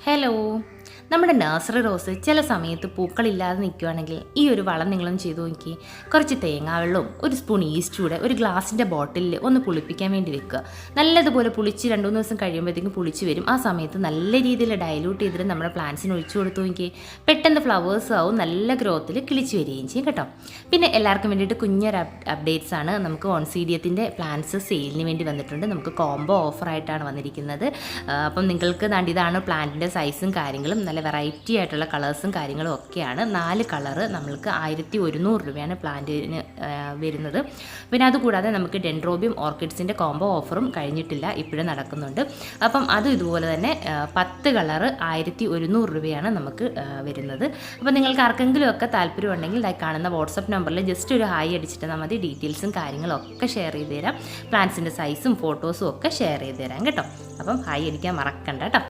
Hello, നമ്മുടെ nursery rose ചില സമയത്ത് പൂക്കളില്ലാതെ നിൽക്കുകയാണെങ്കിൽ ഈ ഒരു വളം നിങ്ങളും ചെയ്തു നോക്കി. കുറച്ച് തേങ്ങാവെള്ളവും ഒരു സ്പൂൺ ഈസ്റ്റ് കൂടെ ഒരു ഗ്ലാസിൻ്റെ ബോട്ടിലിൽ ഒന്ന് പുളിപ്പിക്കാൻ വേണ്ടി വെക്കുക. നല്ലതുപോലെ പുളിച്ച് 2-3 ദിവസം കഴിയുമ്പോഴത്തേക്കും പുളിച്ച് വരും. ആ സമയത്ത് നല്ല രീതിയിൽ ഡൈലൂട്ട് ചെയ്തിട്ട് നമ്മുടെ പ്ലാന്റ്സിന് ഒഴിച്ചു കൊടുത്തു നോക്കി. പെട്ടെന്ന് ഫ്ലവേഴ്സ് ആവും, നല്ല ഗ്രോത്തിൽ കിളിച്ച് വരികയും ചെയ്യും കേട്ടോ. പിന്നെ എല്ലാവർക്കും വേണ്ടിയിട്ട് കുഞ്ഞൊരു അപ്ഡേറ്റ്സ് ആണ്. നമുക്ക് ഓൺസീഡിയത്തിൻ്റെ പ്ലാന്റ്സ് സെയിലിന് വേണ്ടി വന്നിട്ടുണ്ട്. നമുക്ക് കോംബോ ഓഫറായിട്ടാണ് വന്നിരിക്കുന്നത്. അപ്പം നിങ്ങൾക്ക് ഇതാണ് പ്ലാന്റിൻ്റെ സൈസും കാര്യങ്ങളും. നല്ല വെറൈറ്റി ആയിട്ടുള്ള കളേഴ്സും കാര്യങ്ങളും ഒക്കെയാണ്. 4 കളറ് നമ്മൾക്ക് 1100 രൂപയാണ് പ്ലാന്റിന് വരുന്നത്. പിന്നെ അതുകൂടാതെ നമുക്ക് ഡെൻഡ്രോബിയം ഓർക്കിഡ്സിൻ്റെ കോംബോ ഓഫറും കഴിഞ്ഞിട്ടില്ല, ഇപ്പോഴും നടക്കുന്നുണ്ട്. അപ്പം അതും ഇതുപോലെ തന്നെ 10 കളറ് 1100 രൂപയാണ് നമുക്ക് വരുന്നത്. അപ്പം നിങ്ങൾക്ക് ആർക്കെങ്കിലും ഒക്കെ താല്പര്യം ഉണ്ടെങ്കിൽ കാണുന്ന വാട്സപ്പ് നമ്പറിൽ ജസ്റ്റ് ഒരു ഹായ് അടിച്ചിട്ട് മതി. ഡീറ്റെയിൽസും കാര്യങ്ങളും ഒക്കെ ഷെയർ ചെയ്ത് തരാം. പ്ലാന്റ്സിൻ്റെ സൈസും ഫോട്ടോസും ഒക്കെ ഷെയർ ചെയ്ത് തരാം കേട്ടോ. അപ്പം ഹായ് അടിക്കാൻ മറക്കണ്ട കേട്ടോ.